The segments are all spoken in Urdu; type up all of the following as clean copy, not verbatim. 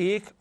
1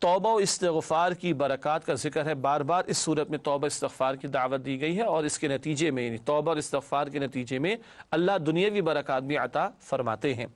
توبہ و استغفار کی برکات کا ذکر ہے۔ بار بار اس صورت میں توبہ استغفار کی دعوت دی گئی ہے، اور اس کے نتیجے میں یعنی توبہ اور استغفار کے نتیجے میں اللہ دنیاوی برکات بھی عطا فرماتے ہیں۔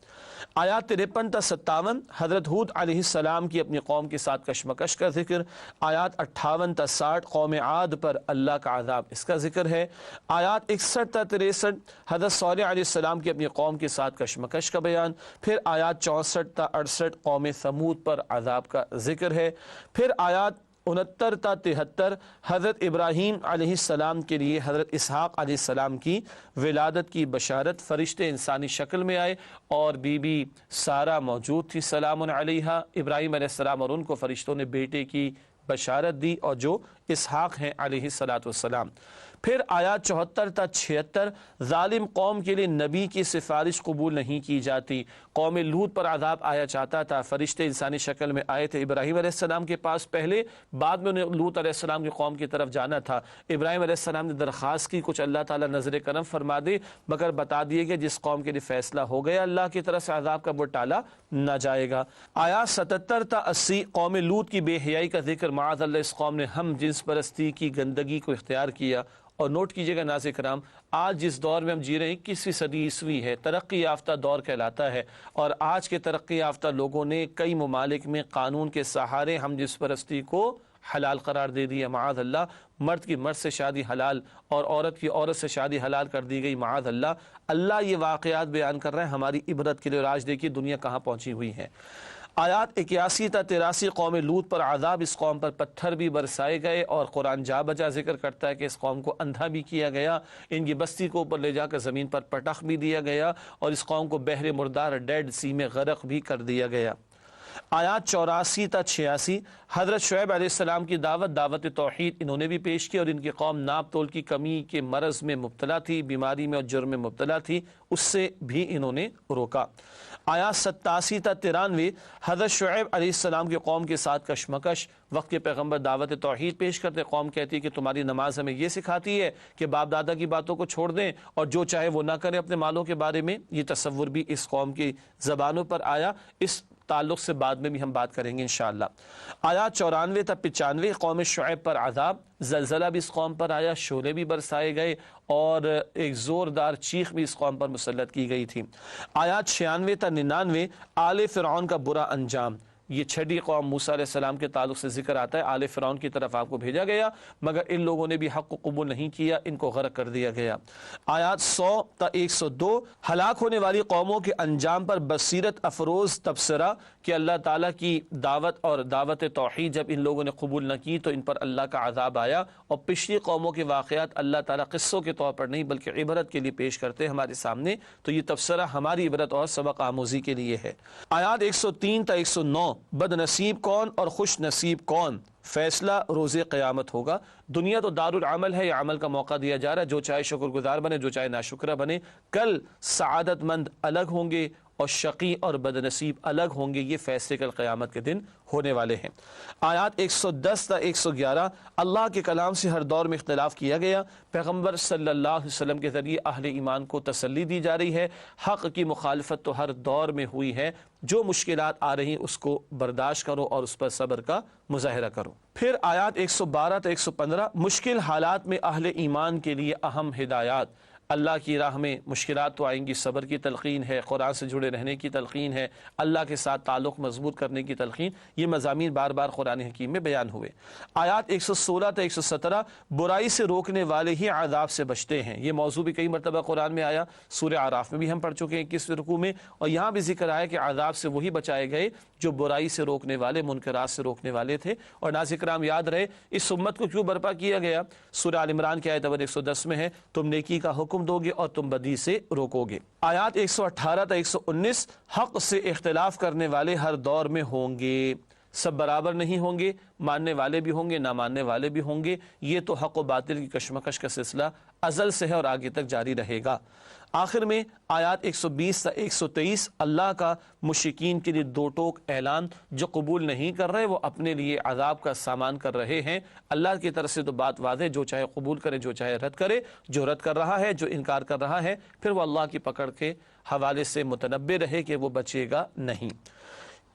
آیات 53 تا 57 حضرت ہود علیہ السلام کی اپنی قوم کے ساتھ کشمکش کا ذکر۔ آیات 58 تا 60 قوم عاد پر اللہ کا عذاب، اس کا ذکر ہے۔ آیات 61 تا 63 حضرت صالح علیہ السلام کی اپنی قوم کے ساتھ کشمکش کا بیان۔ پھر آیات 64 تا 68 قوم ثمود پر عذاب کا ذکر ہے۔ پھر آیات 69 تا 73 حضرت ابراہیم علیہ السلام کے لیے حضرت اسحاق علیہ السلام کی ولادت کی بشارت، فرشتے انسانی شکل میں آئے اور بی بی سارہ موجود تھی سلام علیہا۔ ابراہیم علیہ السلام اور ان کو فرشتوں نے بیٹے کی بشارت دی، اور جو اسحاق ہیں علیہ السلام۔ پھر آیات 74 تا 76 ظالم قوم کے لیے نبی کی سفارش قبول نہیں کی جاتی۔ قوم لوط پر عذاب آیا چاہتا تھا، فرشتے انسانی شکل میں آئے تھے ابراہیم علیہ السلام کے پاس پہلے، بعد میں انہیں لوط علیہ السلام کی قوم کی طرف جانا تھا۔ ابراہیم علیہ السلام نے درخواست کی کچھ اللہ تعالیٰ نظر کرم فرما دے، مگر بتا دیے کہ جس قوم کے لیے فیصلہ ہو گیا اللہ کی طرف سے عذاب کا وہ ٹالا نہ جائے گا۔ آیات 77 تا 80 قوم لوط کی بے حیائی کا ذکر، معاذ اللہ اس قوم نے ہم جنس پرستی کی گندگی کو اختیار کیا۔ اور نوٹ کیجئے گا ناظرین کرام، آج جس دور میں ہم جی رہے ہیں 21ویں صدی عیسوی ہے، ترقی یافتہ دور کہلاتا ہے، اور آج کے ترقی یافتہ لوگوں نے کئی ممالک میں قانون کے سہارے ہم جنس پرستی کو حلال قرار دے دیا، معاذ اللہ۔ مرد کی مرد سے شادی حلال اور عورت کی عورت سے شادی حلال کر دی گئی، معاذ اللہ۔ اللہ یہ واقعات بیان کر رہے ہیں ہماری عبرت کے لیے، اور آج دیکھیے دنیا کہاں پہنچی ہوئی ہے۔ آیات 81 تا 83 قوم لوط پر عذاب، اس قوم پر پتھر بھی برسائے گئے، اور قرآن جا بجا ذکر کرتا ہے کہ اس قوم کو اندھا بھی کیا گیا، ان کی بستی کو اوپر لے جا کر زمین پر پٹخ بھی دیا گیا، اور اس قوم کو بحر مردار ڈیڈ سی میں غرق بھی کر دیا گیا۔ آیات 84 تا 86 حضرت شعیب علیہ السلام کی دعوت توحید انہوں نے بھی پیش کی، اور ان کی قوم ناپ تول کی کمی کے مرض میں مبتلا تھی، بیماری میں اور جرم میں مبتلا تھی، اس سے بھی انہوں نے روکا۔ آیات 87 تا 93 حضرت شعیب علیہ السلام کی قوم کے ساتھ کشمکش، وقت کے پیغمبر دعوت توحید پیش کرتے، قوم کہتی ہے کہ تمہاری نماز ہمیں یہ سکھاتی ہے کہ باپ دادا کی باتوں کو چھوڑ دیں اور جو چاہے وہ نہ کریں اپنے مالوں کے بارے میں۔ یہ تصور بھی اس قوم کی زبانوں پر آیا، اس تعلق سے بعد میں بھی ہم بات کریں گے انشاءاللہ۔ آیات 94 تا 95 قوم شعیب پر عذاب، زلزلہ بھی اس قوم پر آیا، شعلے بھی برسائے گئے، اور ایک زوردار چیخ بھی اس قوم پر مسلط کی گئی تھی۔ آیات 96 تا 99 آل فرعون کا برا انجام، یہ چھٹی قوم موسیٰ علیہ السلام کے تعلق سے ذکر آتا ہے، آل فرعون کی طرف آپ کو بھیجا گیا، مگر ان لوگوں نے بھی حق کو قبول نہیں کیا، ان کو غرق کر دیا گیا۔ آیات 100 تا 102 ہلاک ہونے والی قوموں کے انجام پر بصیرت افروز تبصرہ، کہ اللہ تعالیٰ کی دعوت اور دعوت توحید جب ان لوگوں نے قبول نہ کی تو ان پر اللہ کا عذاب آیا، اور پچھلی قوموں کے واقعات اللہ تعالیٰ قصوں کے طور پر نہیں بلکہ عبرت کے لیے پیش کرتے ہیں ہمارے سامنے، تو یہ تبصرہ ہماری عبرت اور سبق آموزی کے لیے ہے۔ آیات 103 تا 109 بد نصیب کون اور خوش نصیب کون، فیصلہ روز قیامت ہوگا۔ دنیا تو دار العمل ہے، یہ عمل کا موقع دیا جا رہا ہے، جو چاہے شکر گزار بنے، جو چاہے ناشکرہ بنے۔ کل سعادت مند الگ ہوں گے اور شقی اور بد نصیب الگ ہوں گے، یہ فیصلے کل قیامت کے دن ہونے والے ہیں۔ آیات 110 تا 111 اللہ کے کلام سے ہر دور میں اختلاف کیا گیا، پیغمبر صلی اللہ علیہ وسلم کے ذریعے اہل ایمان کو تسلی دی جا رہی ہے، حق کی مخالفت تو ہر دور میں ہوئی ہے، جو مشکلات آ رہی ہیں اس کو برداشت کرو اور اس پر صبر کا مظاہرہ کرو۔ پھر آیات 112 تا 115 مشکل حالات میں اہل ایمان کے لیے اہم ہدایات، اللہ کی راہ میں مشکلات تو آئیں گی، صبر کی تلقین ہے، قرآن سے جڑے رہنے کی تلقین ہے، اللہ کے ساتھ تعلق مضبوط کرنے کی تلقین، یہ مضامین بار بار قرآن حکیم میں بیان ہوئے۔ آیات 116 تا 117 برائی سے روکنے والے ہی عذاب سے بچتے ہیں، یہ موضوع بھی کئی مرتبہ قرآن میں آیا، سورہ اعراف میں بھی ہم پڑھ چکے ہیں 21 رکوع میں، اور یہاں بھی ذکر آیا کہ عذاب سے وہی بچائے گئے جو برائی سے روکنے والے، منکرات سے روکنے والے تھے۔ اور ناظرین کرام یاد رہے اس امت کو کیوں برپا کیا گیا، سورہ آل عمران کی آیت نمبر 110 میں ہے، تم نیکی کا حکم دو گے اور تم بدی سے روکو گے۔ آیات 118 تا 119 حق سے اختلاف کرنے والے ہر دور میں ہوں گے، سب برابر نہیں ہوں گے، ماننے والے بھی ہوں گے، نہ ماننے والے بھی ہوں گے، یہ تو حق و باطل کی کشمکش کا سلسلہ ازل سے ہے اور آگے تک جاری رہے گا۔ آخر میں آیات 120 تا 123 اللہ کا مشرکین کے لیے دو ٹوک اعلان، جو قبول نہیں کر رہے وہ اپنے لیے عذاب کا سامان کر رہے ہیں۔ اللہ کی طرف سے تو بات واضح، جو چاہے قبول کرے جو چاہے رد کرے، جو رد کر رہا ہے، جو انکار کر رہا ہے، پھر وہ اللہ کی پکڑ کے حوالے سے متنبہ رہے کہ وہ بچے گا نہیں۔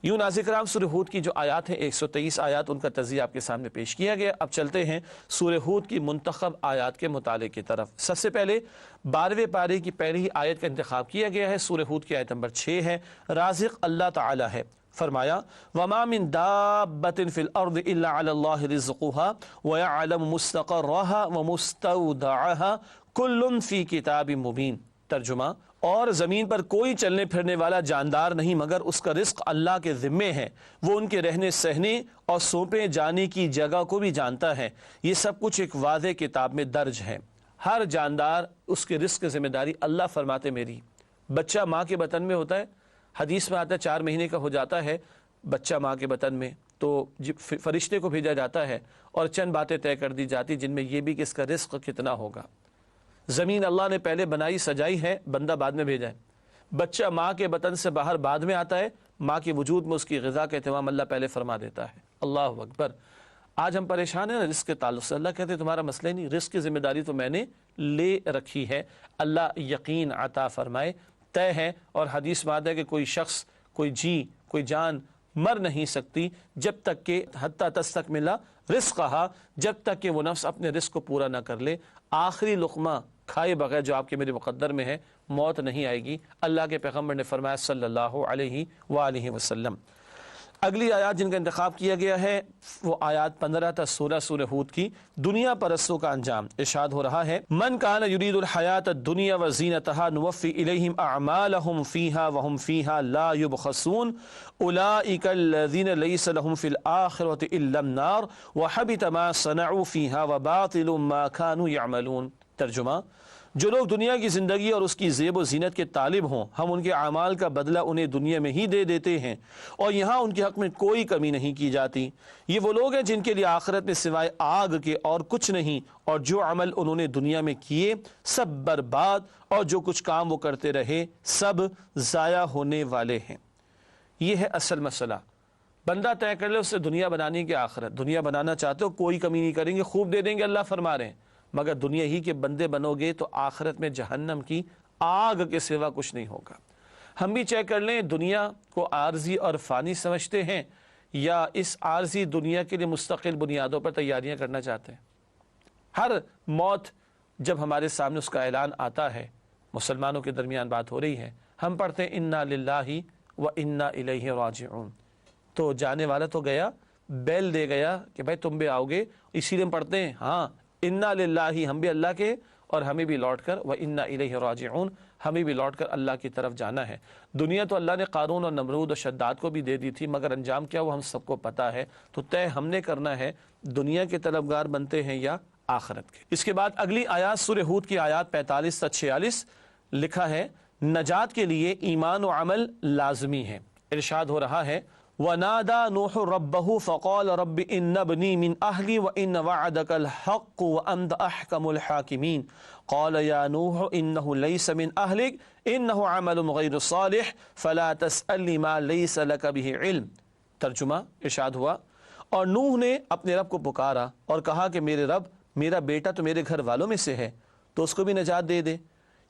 یوں ناظرین کرام سورہ ہود کی جو آیات ہیں 123 آیات، ان کا تجزیہ آپ کے سامنے پیش کیا گیا۔ اب چلتے ہیں سورہ ہود کی منتخب آیات کے مطالعے کی طرف۔ سب سے پہلے 12ویں پارے کی پہلی آیت کا انتخاب کیا گیا ہے، سورہ ہود کی آیت نمبر 6 ہے۔ رازق اللہ تعالی ہے، فرمایا وَمَا مِن دَابَّةٍ فِي الْأَرْضِ إِلَّا عَلَى اللَّهِ رِزْقُهَا وَيَعْلَمُ مُسْتَقَرَّهَا وَمُسْتَوْدَعَهَا كُلٌّ فِي كِتَابٍ مُبِينٍ۔ ترجمہ، اور زمین پر کوئی چلنے پھرنے والا جاندار نہیں مگر اس کا رزق اللہ کے ذمے ہے، وہ ان کے رہنے سہنے اور سونپے جانے کی جگہ کو بھی جانتا ہے، یہ سب کچھ ایک واضح کتاب میں درج ہے۔ ہر جاندار اس کے رزق کی ذمہ داری اللہ فرماتے میری۔ بچہ ماں کے بطن میں ہوتا ہے، حدیث میں آتا ہے 4 مہینے کا ہو جاتا ہے بچہ ماں کے بطن میں، تو فرشتے کو بھیجا جاتا ہے اور چند باتیں طے کر دی جاتی جن میں یہ بھی کہ اس کا رزق کتنا ہوگا۔ زمین اللہ نے پہلے بنائی سجائی ہے، بندہ بعد میں بھیجا ہے۔ بچہ ماں کے بطن سے باہر بعد میں آتا ہے، ماں کے وجود میں اس کی غذا کا اہتمام اللہ پہلے فرما دیتا ہے۔ اللہ اکبر۔ آج ہم پریشان ہیں رزق کے تعلق سے، اللہ کہتے ہیں تمہارا مسئلہ نہیں، رزق کی ذمہ داری تو میں نے لے رکھی ہے، اللہ یقین عطا فرمائے، طے ہے۔ اور حدیث میں آتا ہے کہ کوئی شخص، کوئی جان مر نہیں سکتی جب تک کہ حتیٰ تستکمل رزقہا، جب تک کہ وہ نفس اپنے رزق کو پورا نہ کر لے۔ آخری لقمہ کھائے بغیر جو آپ کے میرے مقدر میں ہے، موت نہیں آئے گی، اللہ کے پیغمبر نے فرمایا صلی اللہ علیہ وآلہ وسلم۔ اگلی آیات جن کا انتخاب کیا گیا ہے وہ آیات 15 تا 16 سورہ ہود کی، دنیا پرستوں کا انجام۔ ارشاد ہو رہا ہے من کان یرید الحیات الدنیا وزینتها نوفی الیہم اعمالہم فیہا وہم فیہا لا یبخسون اولئک الذین لیس لہم فی الآخرۃ الا النار وحبط ما صنعوا فیہا وباطل ما کانوا یعملون۔ ترجمہ، جو لوگ دنیا کی زندگی اور اس کی زیب و زینت کے طالب ہوں، ہم ان کے اعمال کا بدلہ انہیں دنیا میں ہی دے دیتے ہیں اور یہاں ان کے حق میں کوئی کمی نہیں کی جاتی۔ یہ وہ لوگ ہیں جن کے لیے آخرت میں سوائے آگ کے اور کچھ نہیں، اور جو عمل انہوں نے دنیا میں کیے سب برباد، اور جو کچھ کام وہ کرتے رہے سب ضائع ہونے والے ہیں۔ یہ ہے اصل مسئلہ۔ بندہ طے کر لے اس سے دنیا بنانے کی آخرت۔ دنیا بنانا چاہتے ہو کوئی کمی نہیں کریں گے، خوب دے دیں گے، اللہ فرما رہے ہیں، مگر دنیا ہی کے بندے بنو گے تو آخرت میں جہنم کی آگ کے سوا کچھ نہیں ہوگا۔ ہم بھی چیک کر لیں، دنیا کو عارضی اور فانی سمجھتے ہیں یا اس عارضی دنیا کے لیے مستقل بنیادوں پر تیاریاں کرنا چاہتے ہیں؟ ہر موت جب ہمارے سامنے اس کا اعلان آتا ہے، مسلمانوں کے درمیان بات ہو رہی ہے، ہم پڑھتے ہیں انا للہ و انا الیہ راجعون، تو جانے والا تو گیا، بیل دے گیا کہ بھائی تم بھی آؤ گے، اسی لیے ہم پڑھتے ہیں ہاں انا للہ، ہم بھی اللہ کے اور ہمیں بھی لوٹ کر و انا الیہ راجعون، ہمیں بھی لوٹ کر اللہ کی طرف جانا ہے۔ دنیا تو اللہ نے قارون اور نمرود اور شداد کو بھی دے دی تھی، مگر انجام کیا وہ ہم سب کو پتہ ہے، تو طے ہم نے کرنا ہے دنیا کے طلبگار بنتے ہیں یا آخرت کے۔ اس کے بعد اگلی آیات سورہ ہود کی آیات 45 تا 46 لکھا ہے نجات کے لیے ایمان و عمل لازمی ہے۔ ارشاد ہو رہا ہے وَنَادَى نُوحٌ رَبَّهُ فَقَالَ رَبِّ إِنَّ ابْنِي مِنْ أَهْلِي وَإِنَّ وَعْدَكَ الْحَقُّ وَأَنْتَ أَحْكَمُ الْحَاكِمِينَ قَالَ يَا نُوحُ إِنَّهُ لَيْسَ مِنْ أَهْلِكَ إِنَّهُ عَمَلٌ غَيْرُ صَالِحٍ فَلَا تَسْأَلْنِي مَا لَيْسَ لَكَ بِهِ عِلْمٌ۔ ترجمہ، ارشاد ہوا اور نوح نے اپنے رب کو پکارا اور کہا کہ میرے رب، میرا بیٹا تو میرے گھر والوں میں سے ہے، تو اس کو بھی نجات دے دے،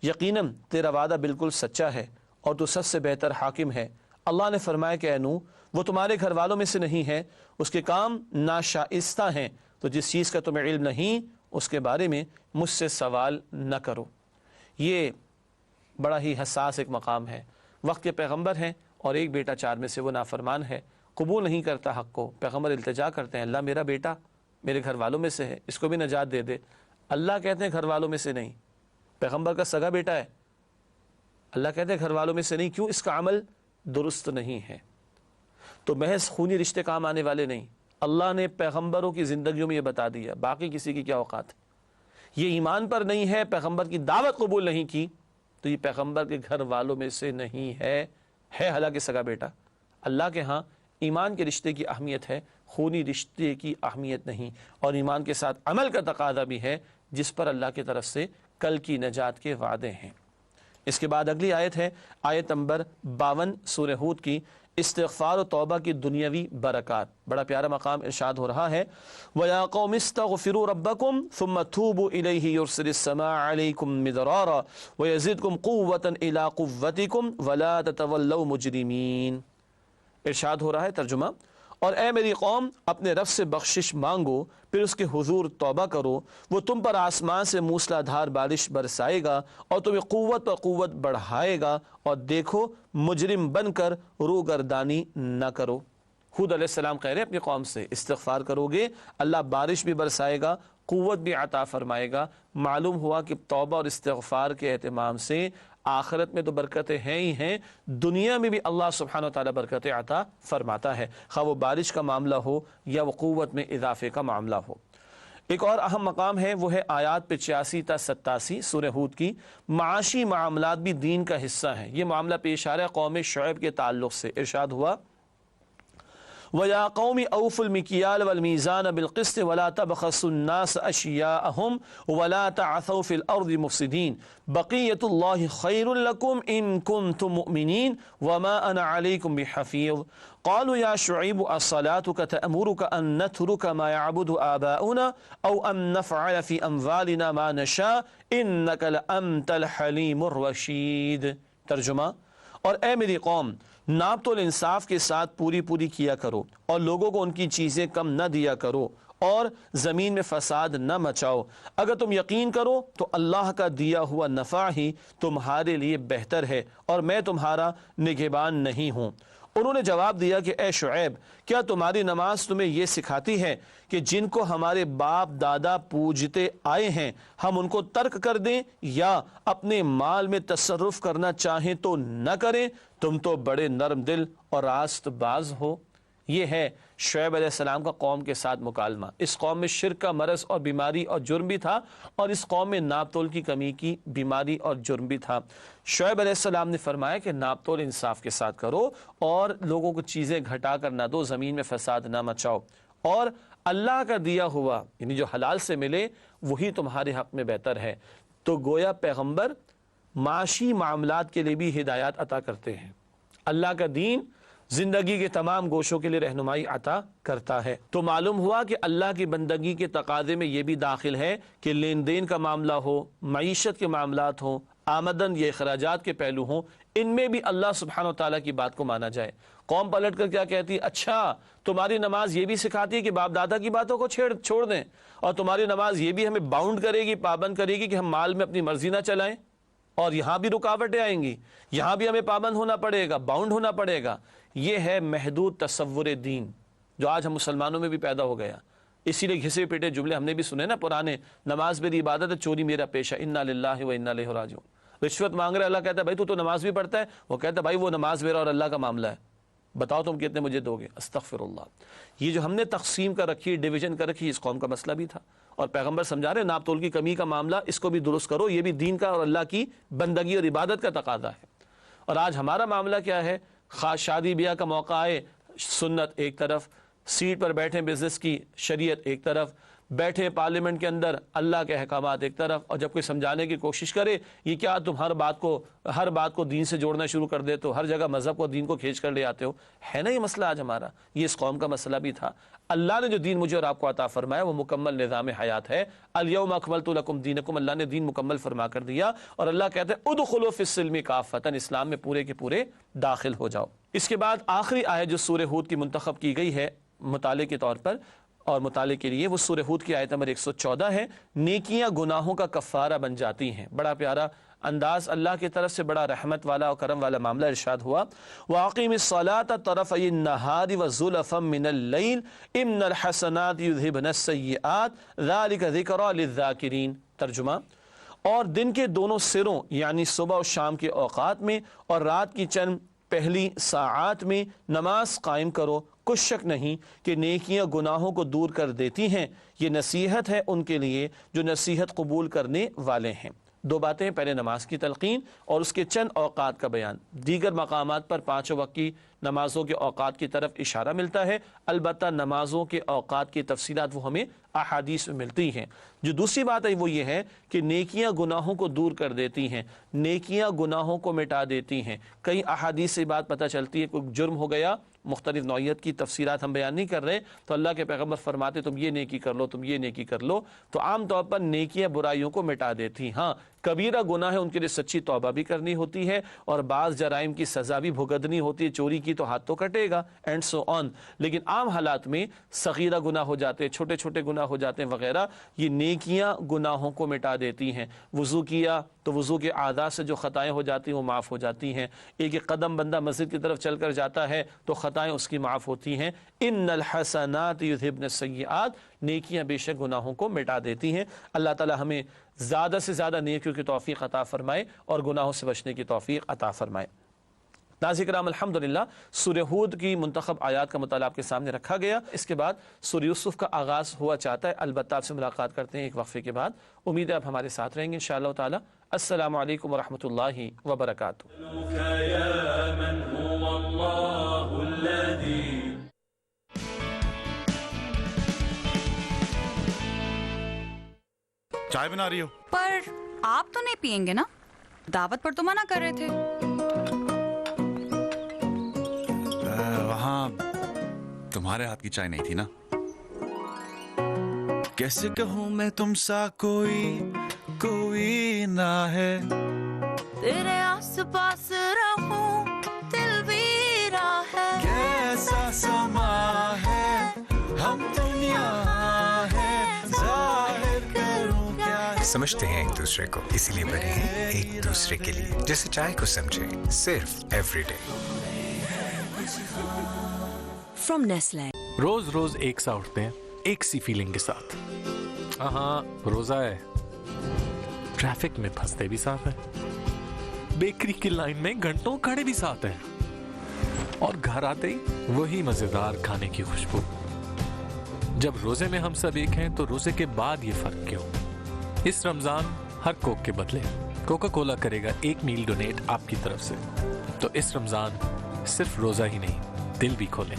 یقیناً تیرا وعدہ بالکل سچا ہے اور تو سب سے بہتر حاکم ہے۔ اللہ نے فرمایا کہ اے نوح، وہ تمہارے گھر والوں میں سے نہیں ہے، اس کے کام ناشائستہ ہیں، تو جس چیز کا تمہیں علم نہیں اس کے بارے میں مجھ سے سوال نہ کرو۔ یہ بڑا ہی حساس ایک مقام ہے۔ وقت کے پیغمبر ہیں اور ایک بیٹا 4 میں سے وہ نافرمان ہے، قبول نہیں کرتا حق کو، پیغمبر التجا کرتے ہیں اللہ میرا بیٹا میرے گھر والوں میں سے ہے، اس کو بھی نجات دے دے۔ اللہ کہتے ہیں گھر والوں میں سے نہیں، پیغمبر کا سگا بیٹا ہے، اللہ کہتے ہیں گھر والوں میں سے نہیں، کیوں؟ اس کا عمل درست نہیں ہے۔ تو محض خونی رشتے کام آنے والے نہیں، اللہ نے پیغمبروں کی زندگیوں میں یہ بتا دیا، باقی کسی کی کیا اوقات ہے۔ یہ ایمان پر نہیں ہے، پیغمبر کی دعوت قبول نہیں کی، تو یہ پیغمبر کے گھر والوں میں سے نہیں ہے حالانکہ سگا بیٹا۔ اللہ کے ہاں ایمان کے رشتے کی اہمیت ہے، خونی رشتے کی اہمیت نہیں، اور ایمان کے ساتھ عمل کا تقاضا بھی ہے جس پر اللہ کی طرف سے کل کی نجات کے وعدے ہیں۔ اس کے بعد اگلی آیت ہے آیت نمبر 52 سورہ ہود کی، استغفار و توبہ کی دنیاوی برکات۔ بڑا پیارا مقام، ارشاد ہو رہا ہے وَيَا قَوْمِ اسْتَغْفِرُوا رَبَّكُمْ ثُمَّ تُوبُوا إِلَيْهِ يُرْسِلِ السَّمَاءَ عَلَيْكُمْ مِدْرَارًا وَيَزِدْكُمْ قُوَّةً إِلَىٰ قُوَّتِكُمْ وَلَا تَتَوَلَّوْا مُجْرِمِينَ۔ ارشاد ہو رہا ہے ترجمہ، اور اے میری قوم اپنے رب سے بخشش مانگو، پھر اس کے حضور توبہ کرو، وہ تم پر آسمان سے موسلا دھار بارش برسائے گا اور تمہیں قوت پر قوت بڑھائے گا، اور دیکھو مجرم بن کر روگردانی نہ کرو۔ ہود علیہ السلام کہہ رہے ہیں اپنی قوم سے استغفار کرو گے اللہ بارش بھی برسائے گا، قوت بھی عطا فرمائے گا۔ معلوم ہوا کہ توبہ اور استغفار کے اہتمام سے آخرت میں تو برکتیں ہیں ہی ہیں، دنیا میں بھی اللہ سبحانہ و تعالیٰ برکتیں عطا فرماتا ہے، خواہ وہ بارش کا معاملہ ہو یا وہ قوت میں اضافے کا معاملہ ہو۔ ایک اور اہم مقام ہے، وہ ہے آیات 85 تا 87 سورہ ہود کی۔ معاشی معاملات بھی دین کا حصہ ہیں، یہ معاملہ پیش آ رہا ہے قوم شعیب کے تعلق سے۔ ارشاد ہوا وَيَا قَوْمِ أَوْفُوا الْمِكْيَالَ وَالْمِيزَانَ بِالْقِسْطِ وَلَا تَبْخَسُوا النَّاسَ أَشْيَاءَهُمْ وَلَا تَعْثَوْا فِي الْأَرْضِ مُفْسِدِينَ بَقِيَّةُ اللَّهِ خَيْرٌ لَكُمْ إِن كُنتُم مُؤْمِنِينَ وَمَا أَنَا عَلَيْكُمْ بِحَفِيظٍ قَالُوا يَا شُعَيْبُ أَصَلَاتُكَ تَأْمُرُكَ أَن نَّتْرُكَ مَا يَعْبُدُ آبَاؤُنَا أَوْ أَن نَّفْعَلَ فِي أَمْوَالِنَا مَا نَشَاءُ إِنَّكَ لَأَنتَ الْحَلِيمُ الرَّشِيدُ۔ ترجمہ، اور اے میری قوم ناپ تول انصاف کے ساتھ پوری کیا کرو، اور لوگوں کو ان کی چیزیں کم نہ دیا کرو، اور زمین میں فساد نہ مچاؤ۔ اگر تم یقین کرو تو اللہ کا دیا ہوا نفع ہی تمہارے لیے بہتر ہے، اور میں تمہارا نگہبان نہیں ہوں۔ انہوں نے جواب دیا کہ اے شعیب، کیا تمہاری نماز تمہیں یہ سکھاتی ہے کہ جن کو ہمارے باپ دادا پوجتے آئے ہیں ہم ان کو ترک کر دیں یا اپنے مال میں تصرف کرنا چاہیں تو نہ کریں؟ تم تو بڑے نرم دل اور راست باز ہو۔ یہ ہے شعیب علیہ السلام کا قوم کے ساتھ مکالمہ۔ اس قوم میں شرک کا مرض اور بیماری اور جرم بھی تھا، اور اس قوم میں ناپ تول کی کمی کی بیماری اور جرم بھی تھا۔ شعیب علیہ السلام نے فرمایا کہ ناپ تول انصاف کے ساتھ کرو، اور لوگوں کو چیزیں گھٹا کر نہ دو، زمین میں فساد نہ مچاؤ، اور اللہ کا دیا ہوا یعنی جو حلال سے ملے وہی تمہارے حق میں بہتر ہے۔ تو گویا پیغمبر معاشی معاملات کے لیے بھی ہدایات عطا کرتے ہیں۔ اللہ کا دین زندگی کے تمام گوشوں کے لیے رہنمائی عطا کرتا ہے۔ تو معلوم ہوا کہ اللہ کی بندگی کے تقاضے میں یہ بھی داخل ہے کہ لین دین کا معاملہ ہو، معیشت کے معاملات ہوں، آمدن یا اخراجات کے پہلو ہوں، ان میں بھی اللہ سبحانہ و تعالیٰ کی بات کو مانا جائے۔ قوم پلٹ کر کیا کہتی ہے؟ اچھا تمہاری نماز یہ بھی سکھاتی ہے کہ باپ دادا کی باتوں کو چھوڑ دیں، اور تمہاری نماز یہ بھی ہمیں باؤنڈ کرے گی، پابند کرے گی کہ ہم مال میں اپنی مرضی نہ چلائیں، اور یہاں بھی رکاوٹیں آئیں گی، یہاں بھی ہمیں پابند ہونا پڑے گا، باؤنڈ ہونا پڑے گا۔ یہ ہے محدود تصور دین جو آج ہم مسلمانوں میں بھی پیدا ہو گیا۔ اسی لیے گھسے پیٹے جملے ہم نے بھی سنے نا پرانے، نماز میری عبادت ہے، چوری میرا پیشہ، انا للہ و انا الیہ راجعون۔ رشوت مانگ رہے، اللہ کہتا ہے بھائی تو نماز بھی پڑھتا ہے، وہ کہتا ہے بھائی وہ نماز میرا اور اللہ کا معاملہ ہے، بتاؤ تم کتنے مجھے دو گے؟ استغفر اللہ۔ یہ جو ہم نے تقسیم کر رکھی، ڈویژن کر رکھی، اس قوم کا مسئلہ بھی تھا، اور پیغمبر سمجھا رہے ناپ تول کی کمی کا معاملہ اس کو بھی درست کرو، یہ بھی دین کا اور اللہ کی بندگی اور عبادت کا تقاضا ہے۔ اور آج ہمارا معاملہ کیا ہے؟ خاص شادی بیاہ کا موقع آئے، سنت ایک طرف، سیٹ پر بیٹھے بزنس کی شریعت ایک طرف، بیٹھے پارلیمنٹ کے اندر اللہ کے احکامات ایک طرف، اور جب کوئی سمجھانے کی کوشش کرے یہ کیا تم ہر بات کو دین سے جوڑنا شروع کر دیتے ہو، ہر جگہ مذہب کو دین کو کھینچ کر لے آتے ہو، ہے نا یہ مسئلہ آج ہمارا؟ یہ اس قوم کا مسئلہ بھی تھا۔ اللہ نے جو دین مجھے اور آپ کو عطا فرمایا وہ مکمل نظام حیات ہے۔ الیوم اکملت لکم دینکم، اللہ نے دین مکمل فرما کر دیا، اور اللہ کہتے ہیں ادخلوا فی السلم کافۃ، اسلام میں پورے کے پورے داخل ہو جاؤ۔ اس کے بعد آخری آیت جو سورہ ہود کی منتخب کی گئی ہے مطالعے کے طور پر اور مطالعے کے لیے، وہ سورہ ہود کی آیت نمبر 114 ہے۔ نیکیاں گناہوں کا کفارہ بن جاتی ہیں۔ بڑا پیارا انداز، اللہ کی طرف سے بڑا رحمت والا اور کرم والا معاملہ ارشاد ہوا، وَأَقِمِ الصَّلَاةَ طَرَفَيِ النَّهَارِ وَزُلَفًا مِّنَ اللَّيْلِ إِنَّ الْحَسَنَاتِ يُذْهِبْنَ السَّيِّئَاتِ ذَلِكَ ذِكْرَىٰ لِلذَّاكِرِينَ۔ ترجمہ، اور دن کے دونوں سروں یعنی صبح و شام کے اوقات میں اور رات کی چند پہلی ساعات میں نماز قائم کرو، کچھ شک نہیں کہ نیکیاں گناہوں کو دور کر دیتی ہیں، یہ نصیحت ہے ان کے لیے جو نصیحت قبول کرنے والے ہیں۔ دو باتیں، پہلے نماز کی تلقین اور اس کے چند اوقات کا بیان۔ دیگر مقامات پر پانچوں وقت کی نمازوں کے اوقات کی طرف اشارہ ملتا ہے، البتہ نمازوں کے اوقات کی تفصیلات وہ ہمیں احادیث میں ملتی ہیں۔ جو دوسری بات ہے وہ یہ ہے کہ نیکیاں گناہوں کو دور کر دیتی ہیں، نیکیاں گناہوں کو مٹا دیتی ہیں۔ کئی احادیث سے بات پتہ چلتی ہے، کوئی جرم ہو گیا مختلف نوعیت کی تفسیرات ہم بیان نہیں کر رہے. تو اللہ کے پیغمبر فرماتے تم یہ نیکی کر لو، تم یہ نیکی کر لو. تو عام طور پر نیکیاں برائیوں کو مٹا دیتی. ہاں کبیرہ گناہ ہے، ان کے لیے سچی توبہ بھی کرنی ہوتی ہے اور بعض جرائم کی سزا بھی بھگتنی ہوتی ہے. چوری کی تو ہاتھ تو کٹے گا اینڈ سو آن. لیکن عام حالات میں صغیرہ گناہ ہو جاتے ہیں، چھوٹے چھوٹے گناہ ہو جاتے ہیں وغیرہ. یہ نیکیاں گناہوں کو مٹا دیتی ہیں. وضو کیا تو وضو کے اعضاء سے جو خطائیں ہو جاتی ہیں وہ معاف ہو جاتی ہیں. ایک ایک قدم بندہ مسجد کی طرف چل کر جاتا ہے تو خطائیں اس کی معاف ہوتی ہیں. ان الحسنات یذھبن السیئات، نیکیاں بے شک گناہوں کو مٹا دیتی ہیں. اللہ تعالی ہمیں زیادہ سے زیادہ نیکیوں کی توفیق عطا فرمائے اور گناہوں سے بچنے کی توفیق عطا فرمائے. ناظرین کرام الحمدللہ سورہ ہود کی منتخب آیات کا مطالعہ آپ کے سامنے رکھا گیا. اس کے بعد سورہ یوسف کا آغاز ہوا چاہتا ہے. البتہ آپ سے ملاقات کرتے ہیں ایک وقفے کے بعد. امید ہے آپ ہمارے ساتھ رہیں گے انشاءاللہ تعالی. السلام علیکم ورحمۃ اللہ وبرکاتہ. چائے بنا رہی ہو؟ پر آپ تو نہیں پیئیں گے نا؟ دعوت پر تو منع کر رہے تھے. وہاں تمہارے ہاتھ کی چائے نہیں تھی نا. کیسے کہوں میں تم سا کوئی نہ ہے، تیرے آس پاس رہوں دل ویرا ہے. کیسا سما ہے ہم تم یہاں ہے، ظاہر کروں کیا. سمجھتے ہیں ایک دوسرے کو، اسی لیے بنے ہیں ایک دوسرے کے لیے. جیسے چائے کو سمجھے صرف ایوری ڈے. From Nestle. روز روز ایک سا اٹھتے ہیں ایک سی فیلنگ کے ساتھ. ہاں روزہ ہے، ٹریفک میں پھنستے بھی ساتھ ہیں، بیکری کی لائن میں گھنٹوں کھڑے بھی ساتھ ہیں، اور گھر آتے ہی وہی مزیدار کھانے کی خوشبو. جب روزے میں ہم سب ایک ہیں تو روزے کے بعد یہ فرق کیوں؟ اس رمضان ہر کوک کے بدلے کوکا کولا کرے گا ایک میل ڈونیٹ آپ کی طرف سے. تو اس رمضان صرف روزہ ہی نہیں، دل بھی کھولیں.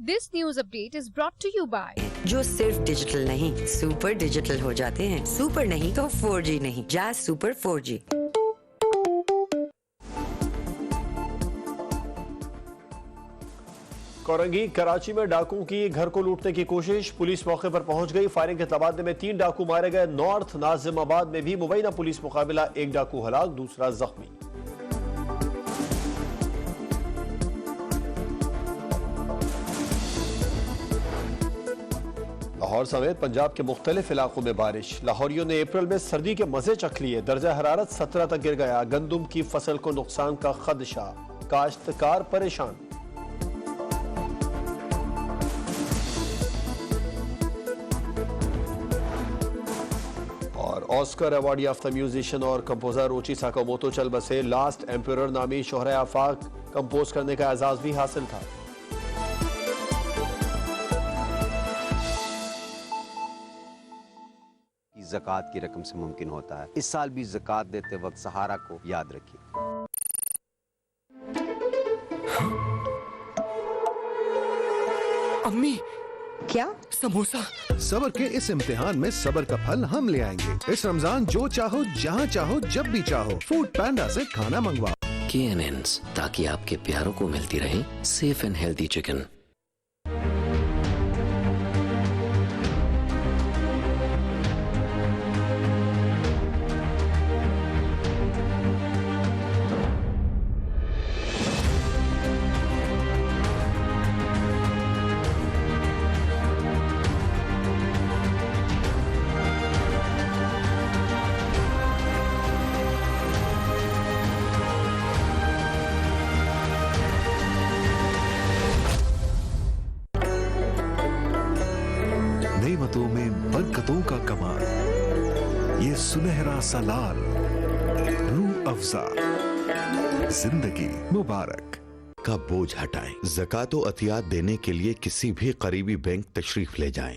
This news update is brought to you by جو صرف ڈیجیٹل نہیں سپر ڈیجیٹل ہو جاتے ہیں. سپر نہیں تو 4G نہیں، jazz super 4G. Korangi Karachi میں ڈاکوؤں کی گھر کو لوٹنے کی کوشش، پولیس موقع پر پہنچ گئی. فائرنگ کے تبادلے میں 3 ڈاکو مارے گئے. نارتھ ناظم آباد میں بھی مبینہ پولیس مقابلہ، 1 ڈاکو ہلاک، دوسرا زخمی. لاہور سمیت پنجاب کے مختلف علاقوں میں بارش. لاہوریوں نے اپریل میں سردی کے مزے چکھ لیے. درجہ حرارت 17 تک گر گیا. گندم کی فصل کو نقصان کا خدشہ، کاشتکار پریشان. اور آسکر ایوارڈ یافتہ میوزیشین اور کمپوزر روچی ساکاموتو چل بسے. لاسٹ ایمپیرر نامی شہرہ آفاق کمپوز کرنے کا اعزاز بھی حاصل تھا. زکوٰۃ کی رقم سے ممکن ہوتا ہے. اس سال بھی زکوٰۃ دیتے وقت سہارا کو یاد رکھیے. امی کیا؟ سموسا. صبر کے اس امتحان میں صبر کا پھل ہم لے آئیں گے. اس رمضان جو چاہو جہاں چاہو جب بھی چاہو فوڈ پینڈا سے کھانا منگواؤ. KNNs تاکہ آپ کے پیاروں کو ملتی رہے سیف اینڈ ہیلدی چکن. نعمتوں میں برکتوں کا کمال، یہ سنہرا سالال روح افزا، زندگی مبارک. کا بوجھ ہٹائیں. زکوٰۃ و عطیات دینے کے لیے کسی بھی قریبی بینک تشریف لے جائیں.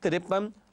53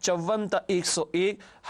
54 ta 101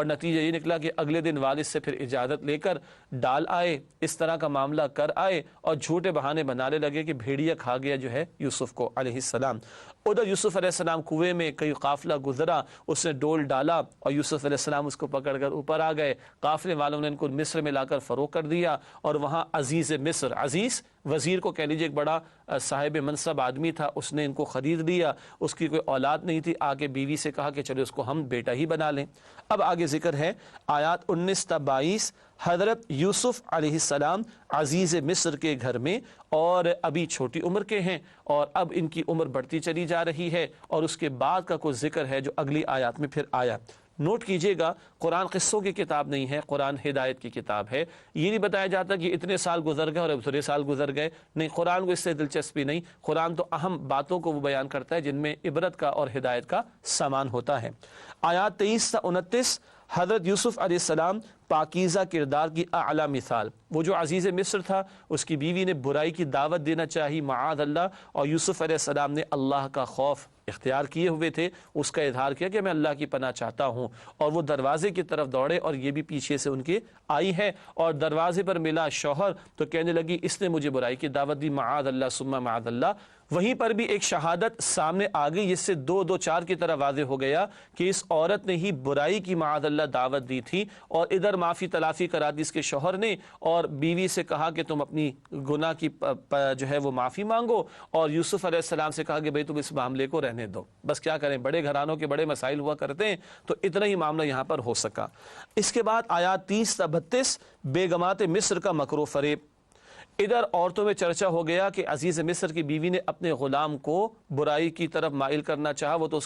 اور نتیجہ یہ نکلا کہ اگلے دن والد سے پھر اجازت لے کر ڈال آئے، اس طرح کا معاملہ کر آئے اور جھوٹے بہانے بنانے لگے کہ بھیڑیا کھا گیا جو ہے یوسف کو علیہ السلام۔ ادھر یوسف علیہ السلام کنویں میں کئی قافلہ گزرا، اس نے ڈول ڈالا اور یوسف علیہ السلام اس کو پکڑ کر اوپر آ گئے، قافلے والوں نے ان کو مصر میں لا کر فروخت کر دیا، اور وہاں عزیز مصر، عزیز وزیر کو کہہ لیجیے، ایک بڑا صاحب منصب آدمی تھا، اس نے ان کو خرید لیا، اس کی کوئی اولاد نہیں تھی، آگے بیوی سے کہا کہ چلو اس کو ہم بیٹا ہی بنا لیں۔ اب آگے ذکر ہے آیات 19 تا 22، حضرت یوسف علیہ السلام عزیز مصر کے گھر میں، اور ابھی چھوٹی عمر کے ہیں، اور اب ان کی عمر بڑھتی چلی جا رہی ہے، اور اس کے بعد کا کوئی ذکر ہے جو اگلی آیات میں پھر آیا۔ نوٹ کیجئے گا، قرآن قصوں کی کتاب نہیں ہے، قرآن ہدایت کی کتاب ہے۔ یہ نہیں بتایا جاتا کہ اتنے سال گزر گئے اور اتنے سال گزر گئے، نہیں، قرآن کو اس سے دلچسپی نہیں، قرآن تو اہم باتوں کو وہ بیان کرتا ہے جن میں عبرت کا اور ہدایت کا سامان ہوتا ہے۔ آیات 23 تا 29، حضرت یوسف علیہ السلام پاکیزہ کردار کی اعلیٰ مثال، وہ جو عزیز مصر تھا اس کی بیوی نے برائی کی دعوت دینا چاہی معاذ اللہ، اور یوسف علیہ السلام نے اللہ کا خوف اختیار کیے ہوئے تھے، اس کا اظہار کیا کہ میں اللہ کی پناہ چاہتا ہوں، اور وہ دروازے کی طرف دوڑے اور یہ بھی پیچھے سے ان کے آئی ہے، اور دروازے پر ملا شوہر تو کہنے لگی اس نے مجھے برائی کی دعوت دی، معاذ اللہ ثم معاذ اللہ۔ وہیں پر بھی ایک شہادت سامنے آ گئی، جس سے 2-4 کی طرح واضح ہو گیا کہ اس عورت نے ہی برائی کی معاذ اللہ دعوت دی تھی، اور ادھر معافی تلافی کرا دی اس کے شوہر نے، اور بیوی سے کہا کہ تم اپنی گناہ کی جو ہے وہ معافی مانگو، اور یوسف علیہ السلام سے کہا کہ بھئی تم اس معاملے کو رہنے دو، بس کیا کریں، بڑے گھرانوں کے بڑے مسائل ہوا کرتے ہیں، تو اتنا ہی معاملہ یہاں پر ہو سکا۔ اس کے بعد آیات 30 تا 32، بیگمات مصر کا مکر و فریب۔ ادھر عورتوں میں چرچا ہو گیا کہ عزیز مصر کی بیوی نے اپنے غلام کو برائی کی طرف مائل کرنا چاہا، وہ تو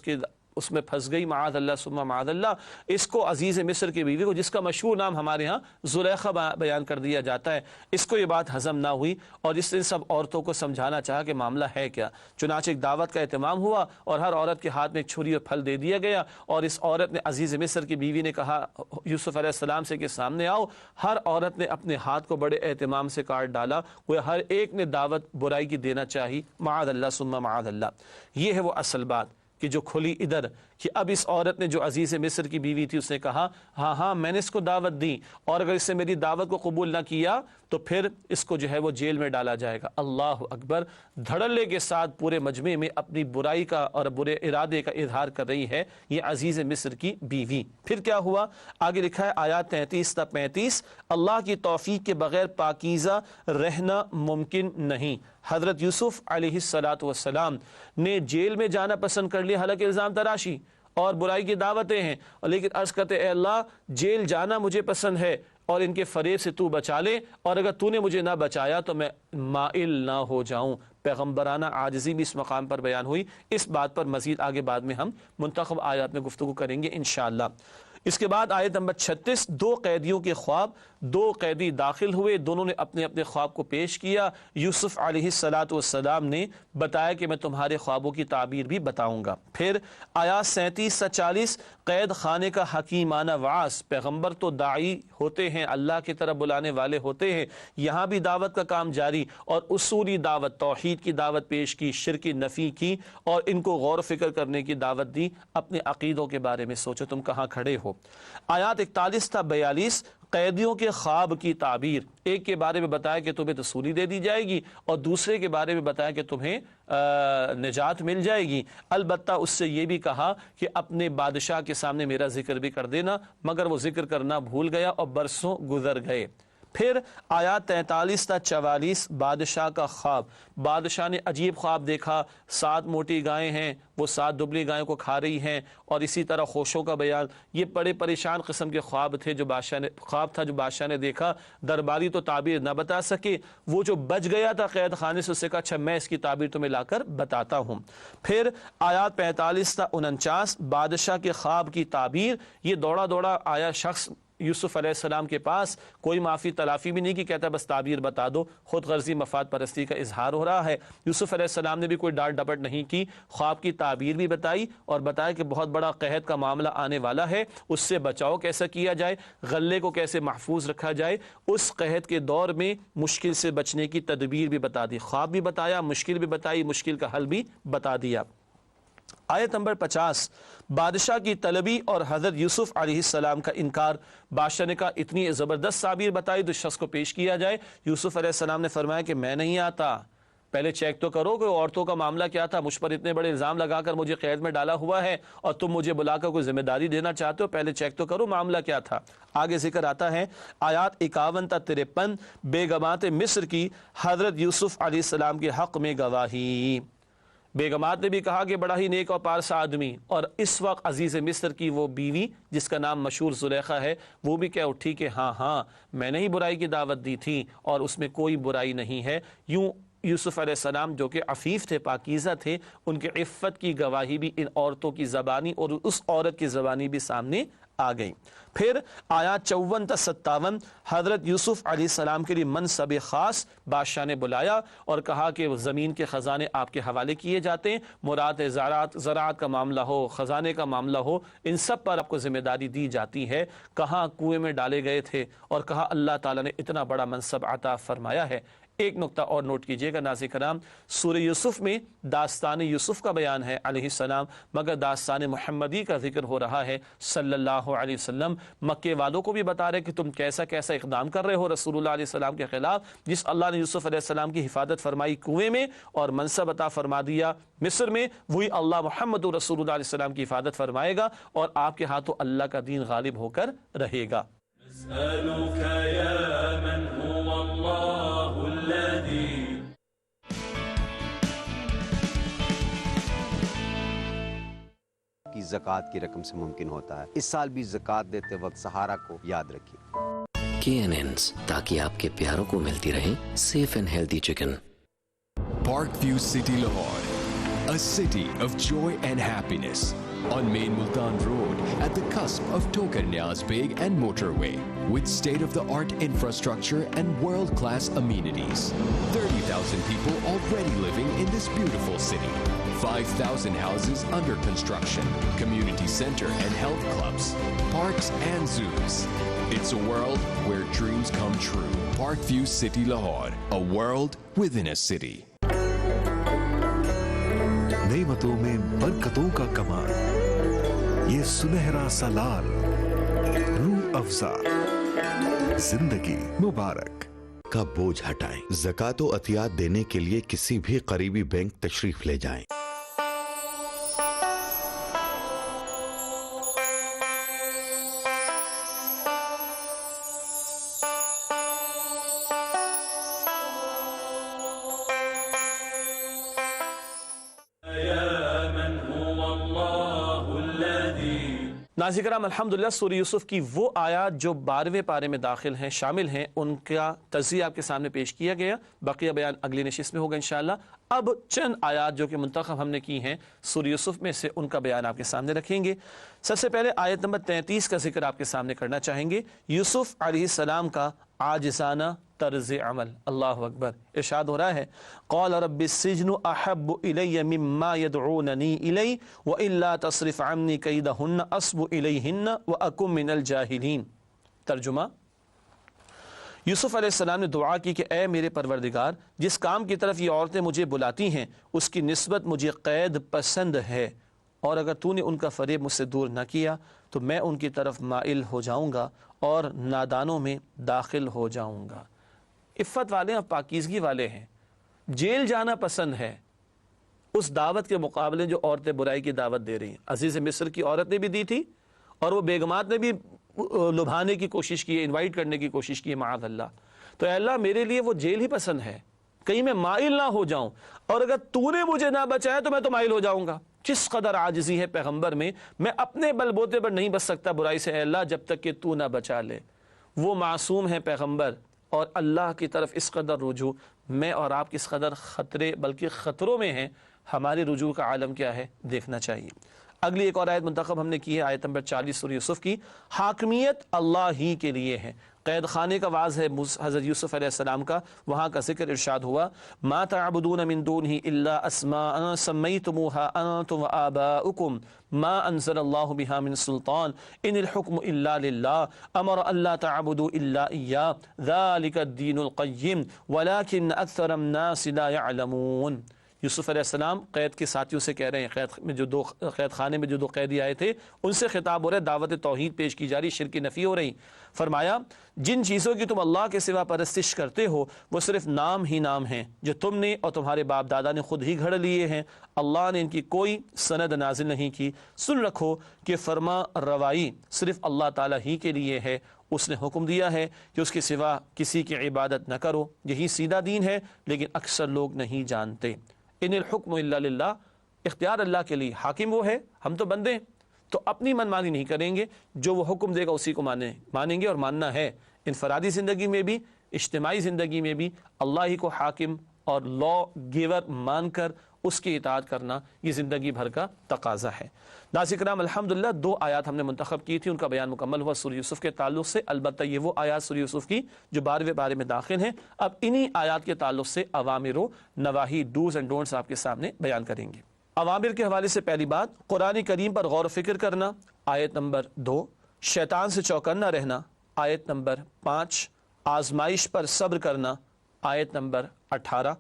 اس میں پھنس گئی، معاذ اللہ ثم معاذ اللہ۔ اس کو عزیز مصر کی بیوی کو، جس کا مشہور نام ہمارے ہاں زلیخا بیان کر دیا جاتا ہے، اس کو یہ بات ہضم نہ ہوئی، اور اس نے سب عورتوں کو سمجھانا چاہا کہ معاملہ ہے کیا۔ چنانچہ ایک دعوت کا اہتمام ہوا، اور ہر عورت کے ہاتھ میں ایک چھری اور پھل دے دیا گیا، اور اس عورت نے، عزیز مصر کی بیوی نے کہا یوسف علیہ السلام سے کہ سامنے آؤ۔ ہر عورت نے اپنے ہاتھ کو بڑے اہتمام سے کاٹ ڈالا، وہ ہر ایک نے دعوت برائی کی دینا چاہی، معاذ اللہ ثم معاذ اللہ۔ یہ ہے وہ اصل بات کہ جو کھلی ادھر، کہ اب اس عورت نے جو عزیز مصر کی بیوی تھی، اس نے کہا ہاں میں نے اس کو دعوت دی، اور اگر اس نے میری دعوت کو قبول نہ کیا تو پھر اس کو جو ہے وہ جیل میں ڈالا جائے گا۔ اللہ اکبر، دھڑلے کے ساتھ پورے مجمع میں اپنی برائی کا اور برے ارادے کا اظہار کر رہی ہے یہ عزیز مصر کی بیوی۔ پھر کیا ہوا، آگے لکھا ہے آیات 33 تا 35، اللہ کی توفیق کے بغیر پاکیزہ رہنا ممکن نہیں۔ حضرت یوسف علیہ السلام نے جیل میں جانا پسند کر لیا، حالانکہ الزام تراشی اور برائی کی دعوتیں ہیں، لیکن عرض کرتے اے اللہ جیل جانا مجھے پسند ہے، اور ان کے فریب سے تو بچا لے، اور اگر تو نے مجھے نہ بچایا تو میں مائل نہ ہو جاؤں۔ پیغمبرانہ عاجزی بھی اس مقام پر بیان ہوئی، اس بات پر مزید آگے بعد میں ہم منتخب آیات میں گفتگو کریں گے انشاءاللہ۔ اس کے بعد آیت نمبر 36، 2 قیدیوں کے خواب، 2 قیدی داخل ہوئے، دونوں نے اپنے اپنے خواب کو پیش کیا۔ یوسف علیہ السلام نے بتایا کہ میں تمہارے خوابوں کی تعبیر بھی بتاؤں گا۔ پھر آیات 37 سے 40، قید خانے کا حکیمانہ وعظ، پیغمبر تو داعی ہوتے ہیں، اللہ کی طرف بلانے والے ہوتے ہیں، یہاں بھی دعوت کا کام جاری، اور اصولی دعوت، توحید کی دعوت پیش کی، شرک کی نفی کی، اور ان کو غور و فکر کرنے کی دعوت دی، اپنے عقیدوں کے بارے میں سوچو تم کہاں کھڑے ہو۔ آیات 41 تا 42، قیدیوں کے خواب کی تعبیر، ایک کے بارے میں بتایا کہ تمہیں تسلی دے دی جائے گی، اور دوسرے کے بارے میں بتایا کہ تمہیں نجات مل جائے گی، البتہ اس سے یہ بھی کہا کہ اپنے بادشاہ کے سامنے میرا ذکر بھی کر دینا، مگر وہ ذکر کرنا بھول گیا اور برسوں گزر گئے۔ پھر آیات 43 تا 44، بادشاہ کا خواب، بادشاہ نے عجیب خواب دیکھا، 7 موٹی گائیں ہیں، وہ 7 دبلی گائیں کو کھا رہی ہیں، اور اسی طرح خوشوں کا بیان، یہ بڑے پریشان قسم کے خواب تھے جو بادشاہ نے دیکھا۔ درباری تو تعبیر نہ بتا سکے، وہ جو بچ گیا تھا قید خانے سے، اس سے کہا اچھا میں اس کی تعبیر تمہیں لا کر بتاتا ہوں۔ پھر آیات 45 تا 49، بادشاہ کے خواب کی تعبیر، یہ دوڑا دوڑا آیا شخص یوسف علیہ السلام کے پاس، کوئی معافی تلافی بھی نہیں کی، کہتا بس تعبیر بتا دو، خود غرضی مفاد پرستی کا اظہار ہو رہا ہے۔ یوسف علیہ السلام نے بھی کوئی ڈانٹ ڈپٹ نہیں کی، خواب کی تعبیر بھی بتائی، اور بتایا کہ بہت بڑا قحط کا معاملہ آنے والا ہے، اس سے بچاؤ کیسا کیا جائے، غلے کو کیسے محفوظ رکھا جائے، اس قحط کے دور میں مشکل سے بچنے کی تدبیر بھی بتا دی، خواب بھی بتایا، مشکل بھی بتائی، مشکل کا حل بھی بتا دیا۔ آیت نمبر 50 بادشاہ کی طلبی اور حضرت یوسف علیہ السلام کا انکار. بادشاہ نے کہا اتنی زبردست تعبیر بتائی تو شخص کو پیش کیا جائے. یوسف علیہ السلام نے فرمایا کہ میں نہیں آتا، پہلے چیک تو کرو کہ عورتوں کا معاملہ کیا تھا، مجھ پر اتنے بڑے الزام لگا کر مجھے قید میں ڈالا ہوا ہے اور تم مجھے بلا کر کوئی ذمہ داری دینا چاہتے ہو، پہلے چیک تو کرو معاملہ کیا تھا. آگے ذکر آتا ہے آیات 51 تا 53 بیگمات مصر کی حضرت یوسف علیہ السلام کے حق میں گواہی. بیگمات نے بھی کہا کہ بڑا ہی نیک اور پارسا آدمی، اور اس وقت عزیز مصر کی وہ بیوی جس کا نام مشہور زلیخا ہے وہ بھی کہہ اٹھی کہ ہاں میں نے ہی برائی کی دعوت دی تھی اور اس میں کوئی برائی نہیں ہے. یوں یوسف علیہ السلام جو کہ عفیف تھے، پاکیزہ تھے، ان کے عفت کی گواہی بھی ان عورتوں کی زبانی اور اس عورت کی زبانی بھی سامنے آ گئی. پھر آیات 54 تا 57 حضرت یوسف علیہ السلام کے لیے منصب خاص بادشاہ نے بلایا اور کہا کہ زمین کے خزانے آپ کے حوالے کیے جاتے ہیں، مراد زراعت کا معاملہ ہو، خزانے کا معاملہ ہو، ان سب پر آپ کو ذمہ داری دی جاتی ہے. کہاں کنویں میں ڈالے گئے تھے اور کہا اللہ تعالیٰ نے اتنا بڑا منصب عطا فرمایا ہے. ایک نقطہ اور نوٹ کیجئے گا ناظرین کرام، سورہ یوسف میں داستان یوسف کا بیان ہے علیہ السلام، مگر داستان محمدی کا ذکر ہو رہا ہے صلی اللہ علیہ وسلم. مکے والوں کو بھی بتا رہے کہ تم کیسا کیسا اقدام کر رہے ہو رسول اللہ علیہ السلام کے خلاف. جس اللہ نے یوسف علیہ السلام کی حفاظت فرمائی کنویں میں اور منصب عطا فرما دیا مصر میں، وہی اللہ محمد رسول اللہ علیہ السلام کی حفاظت فرمائے گا اور آپ کے ہاتھوں اللہ کا دین غالب ہو کر رہے گا. کی زکوٰۃ کی رقم سے ممکن ہوتا ہے. اس سال بھی زکوٰۃ دیتے وقت سہارا کو یاد رکھیے. KNNs تاکہ آپ کے پیاروں کو ملتی رہیں safe and healthy chicken. Park View City Lahore, a city of joy and happiness on Main Multan Road at the cusp of Tokar Niaz Beg and Motorway with state-of-the-art infrastructure and world-class amenities. 30,000 people already living in this beautiful city. 5,000 houses under construction, community center and health clubs, parks and zoos. It's a world where dreams come true. Park View City Lahore, a world within a city. نعمتوں میں برکتوں کا کمال، یہ سنہرا سا لال، روح افزا، زندگی مبارک کا بوجھ ہٹائیں. زکوٰۃ و عطیات دینے کے لیے کسی بھی قریبی بینک تشریف لے جائیں. ناظرین کرام الحمدللہ سورہ یوسف کی وہ آیات جو 12ویں پارے میں داخل ہیں، شامل ہیں، ان کا تجزیہ آپ کے سامنے پیش کیا گیا. بقیہ بیان اگلی نشست میں ہوگا انشاءاللہ. اب چند آیات جو کہ منتخب ہم نے کی ہیں سورہ یوسف میں سے، ان کا بیان آپ کے سامنے رکھیں گے. سب سے پہلے آیت نمبر 33 کا ذکر آپ کے سامنے کرنا چاہیں گے. یوسف علیہ السلام کا عاجزانہ طرز عمل. اللہ اکبر. ارشاد ہو رہا ہے قال رب السجن احب الی مما يدعوننی الی والا تصرف عنی کیدہن اصب الیہن واکن من الجاہلین. ترجمہ، یوسف علیہ السلام نے دعا کی کہ اے میرے پروردگار، جس کام کی طرف یہ عورتیں مجھے بلاتی ہیں اس کی نسبت مجھے قید پسند ہے، اور اگر تو نے ان کا فریب مجھ سے دور نہ کیا تو میں ان کی طرف مائل ہو جاؤں گا اور نادانوں میں داخل ہو جاؤں گا. عفت والے اور پاکیزگی والے ہیں، جیل جانا پسند ہے اس دعوت کے مقابلے جو عورتیں برائی کی دعوت دے رہی ہیں. عزیز مصر کی عورت نے بھی دی تھی اور وہ بیگمات نے بھی لبھانے کی کوشش کی، انوائٹ کرنے کی کوشش کی، معاذ اللہ. تو اے اللہ میرے لیے وہ جیل ہی پسند ہے، کہیں میں مائل نہ ہو جاؤں، اور اگر تو نے مجھے نہ بچایا تو میں تو مائل ہو جاؤں گا. جس قدر عاجزی ہے پیغمبر میں اپنے بل بوتے پر نہیں بچ سکتا برائی سے، اے اللہ جب تک کہ تو نہ بچا لے. وہ معصوم ہے پیغمبر، اور اللہ کی طرف اس قدر رجوع، میں اور آپ کس قدر خطرے بلکہ خطروں میں ہیں. ہمارے رجوع کا عالم کیا ہے دیکھنا چاہیے. اگلی ایک اور آیت منتخب ہم نے کی ہے، آیت نمبر 40 سورہ یوسف کی. حاکمیت اللہ ہی کے لیے ہے. قید خانے کا واز ہے حضرت یوسف علیہ السلام کا، وہاں کا ذکر ارشاد ہوا ما تعبدون من دونه الا اسماء سميتموها انتم وآباؤكم ما انزل الله بها من سلطان ان الحكم الا لله امر الا تعبدوا الا اياه ذلك الدين القيم ولكن اكثر الناس لا يعلمون. یوسف علیہ السلام قید کے ساتھیوں سے کہہ رہے ہیں، قید خانے میں جو دو قیدی آئے تھے ان سے خطاب ہو رہا ہے، دعوت توحید پیش کی جا رہی، شرک کی نفی ہو رہی۔ فرمایا جن چیزوں کی تم اللہ کے سوا پرستش کرتے ہو وہ صرف نام ہی نام ہیں جو تم نے اور تمہارے باپ دادا نے خود ہی گھڑ لیے ہیں، اللہ نے ان کی کوئی سند نازل نہیں کی۔ سن رکھو کہ فرما روائی صرف اللہ تعالیٰ ہی کے لیے ہے، اس نے حکم دیا ہے کہ اس کے سوا کسی کی عبادت نہ کرو، یہی سیدھا دین ہے، لیکن اکثر لوگ نہیں جانتے۔ ان الحکم الا للہ، اختیار اللہ کے لیے، حاکم وہ ہے، ہم تو بندے ہیں، تو اپنی منمانی نہیں کریں گے، جو وہ حکم دے گا اسی کو مانیں گے، اور ماننا ہے انفرادی زندگی میں بھی، اجتماعی زندگی میں بھی اللہ ہی کو حاکم اور لا گیور مان کر اس کی اطاعت کرنا، یہ زندگی بھر کا تقاضا ہے۔ ناظرین کرام، الحمدللہ 2 آیات ہم نے منتخب کی تھی، ان کا بیان مکمل ہوا سورہ یوسف کے تعلق سے، البتہ یہ وہ آیات سورہ یوسف کی جو 12ویں پارے میں داخل ہیں۔ اب انہی آیات کے تعلق سے اوامر و نواہی، ڈوز اینڈ ڈونٹس آپ کے سامنے بیان کریں گے۔ اوامر کے حوالے سے پہلی بات، قرآن کریم پر غور و فکر کرنا، آیت نمبر 2، شیطان سے چوکنا رہنا، آیت نمبر 5، آزمائش پر صبر کرنا، آیت نمبر 18،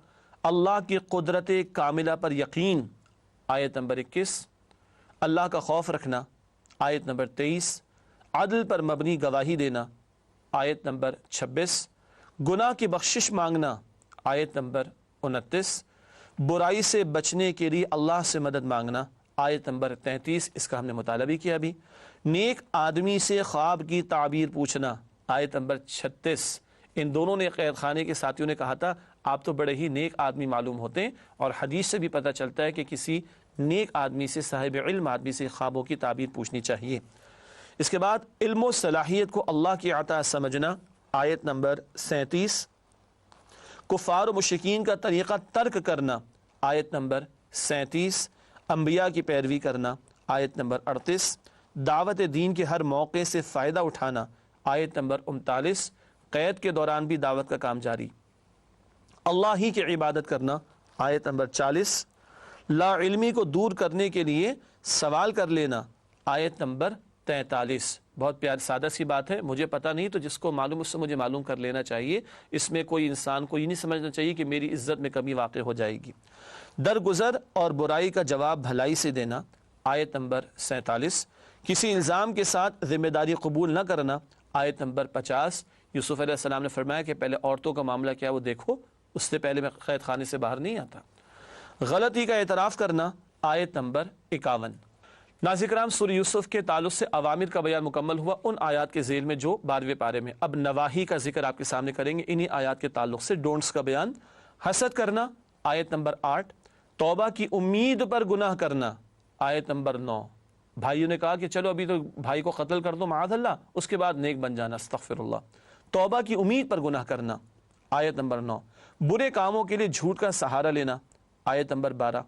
اللہ کی قدرت کاملہ پر یقین، آیت نمبر 21، اللہ کا خوف رکھنا، آیت نمبر 23، عدل پر مبنی گواہی دینا، آیت نمبر 26، گناہ کی بخشش مانگنا، آیت نمبر 29، برائی سے بچنے کے لیے اللہ سے مدد مانگنا، آیت نمبر 33، اس کا ہم نے مطالعہ بھی کیا ابھی، نیک آدمی سے خواب کی تعبیر پوچھنا، آیت نمبر 36۔ ان دونوں نے قید خانے کے ساتھیوں نے کہا تھا آپ تو بڑے ہی نیک آدمی معلوم ہوتے ہیں، اور حدیث سے بھی پتہ چلتا ہے کہ کسی نیک آدمی سے، صاحب علم آدمی سے خوابوں کی تعبیر پوچھنی چاہیے۔ اس کے بعد علم و صلاحیت کو اللہ کی عطا سمجھنا، آیت نمبر 37، کفار و مشرکین کا طریقہ ترک کرنا، آیت نمبر 37، انبیاء کی پیروی کرنا، آیت نمبر 38، دعوت دین کے ہر موقع سے فائدہ اٹھانا، آیت نمبر 39، قید کے دوران بھی دعوت کا کام جاری، اللہ ہی کی عبادت کرنا، آیت نمبر 40، لا علمی کو دور کرنے کے لیے سوال کر لینا، آیت نمبر 43۔ بہت پیار سادہ سی بات ہے، مجھے پتہ نہیں تو جس کو معلوم اس سے مجھے معلوم کر لینا چاہیے، اس میں کوئی انسان کو یہ نہیں سمجھنا چاہیے کہ میری عزت میں کمی واقع ہو جائے گی۔ درگزر اور برائی کا جواب بھلائی سے دینا، آیت نمبر 47، کسی الزام کے ساتھ ذمہ داری قبول نہ کرنا، آیت نمبر 50۔ یوسف علیہ السلام نے فرمایا کہ پہلے عورتوں کا معاملہ کیا وہ دیکھو، اس سے پہلے میں قید خانے سے باہر نہیں آتا۔ غلطی کا اعتراف کرنا، آیت نمبر 51۔ ناظرین کرام، سورہ یوسف کے تعلق سے اوامر کا بیان مکمل ہوا ان آیات کے ذیل میں جو 12ویں پارے میں۔ اب نواہی کا ذکر آپ کے سامنے کریں گے انہی آیات کے تعلق سے، ڈونٹس کا بیان۔ حسد کرنا، آیت نمبر 8، توبہ کی امید پر گناہ کرنا، آیت نمبر 9۔ بھائیوں نے کہا کہ چلو ابھی تو بھائی کو قتل کر دو معاذ اللہ، اس کے بعد نیک بن جانا، استغفر اللہ۔ توبہ کی امید پر گناہ کرنا، آیت نمبر 9۔ برے کاموں کے لیے جھوٹ کا سہارا لینا، آیت نمبر 12۔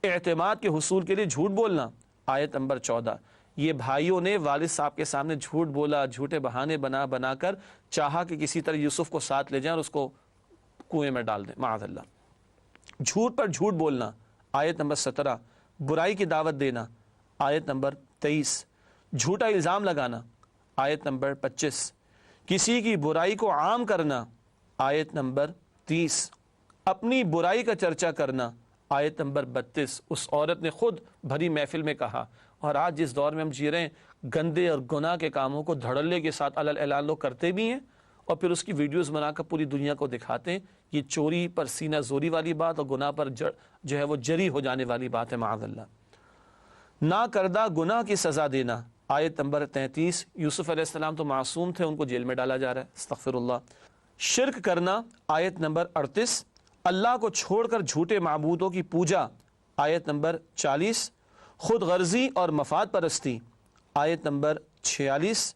اعتماد کے حصول کے لیے جھوٹ بولنا، آیت نمبر 14۔ یہ بھائیوں نے والد صاحب کے سامنے جھوٹ بولا، جھوٹے بہانے بنا کر چاہا کہ کسی طرح یوسف کو ساتھ لے جائیں اور اس کو کنویں میں ڈال دیں، معاذ اللہ۔ جھوٹ پر جھوٹ بولنا، آیت نمبر 17۔ برائی کی دعوت دینا، آیت نمبر 23۔ جھوٹا الزام لگانا، آیت نمبر 25۔ کسی کی برائی کو عام کرنا، آیت نمبر 30۔ اپنی برائی کا چرچا کرنا، آیت نمبر 32۔ اس عورت نے خود بھری محفل میں کہا، اور آج جس دور میں ہم جی رہے ہیں، گندے اور گناہ کے کاموں کو دھڑلے کے ساتھ علل اعلان لوگ کرتے بھی ہیں اور پھر اس کی ویڈیوز بنا کر پوری دنیا کو دکھاتے ہیں۔ یہ چوری پر سینہ زوری والی بات اور گناہ پر جو ہے وہ جری ہو جانے والی بات ہے، معاذ اللہ۔ نہ کردہ گناہ کی سزا دینا، آیت نمبر 33۔ یوسف علیہ السلام تو معصوم تھے، ان کو جیل میں ڈالا جا رہا ہے، استغفر اللہ۔ شرک کرنا، آیت نمبر 38۔ اللہ کو چھوڑ کر جھوٹے معبودوں کی پوجا، آیت نمبر 40۔ خود غرضی اور مفاد پرستی، آیت نمبر 46۔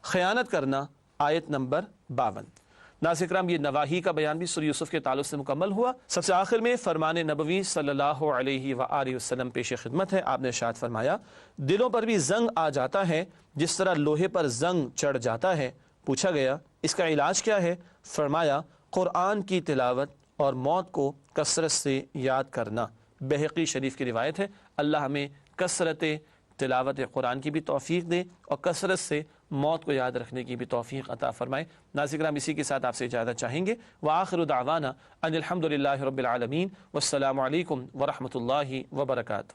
خیانت کرنا، آیت نمبر 52۔ ناظرین اکرام، یہ نواہی کا بیان بھی سورہ یوسف کے تعلق سے مکمل ہوا۔ سب سے آخر میں فرمان نبوی صلی اللہ علیہ وآلہ وسلم پیش خدمت ہے۔ آپ نے ارشاد فرمایا، دلوں پر بھی زنگ آ جاتا ہے جس طرح لوہے پر زنگ چڑھ جاتا ہے۔ پوچھا گیا اس کا علاج کیا ہے؟ فرمایا قرآن کی تلاوت اور موت کو کثرت سے یاد کرنا۔ بہقی شریف کی روایت ہے۔ اللہ ہمیں کثرت تلاوت قرآن کی بھی توفیق دے اور کثرت سے موت کو یاد رکھنے کی بھی توفیق عطا فرمائے۔ ناظرین کرام، اسی کے ساتھ آپ سے اجازت چاہیں گے۔ وآخر دعوانا ان الحمد للہ رب العالمین، والسلام علیکم ورحمۃ اللہ وبرکاتہ۔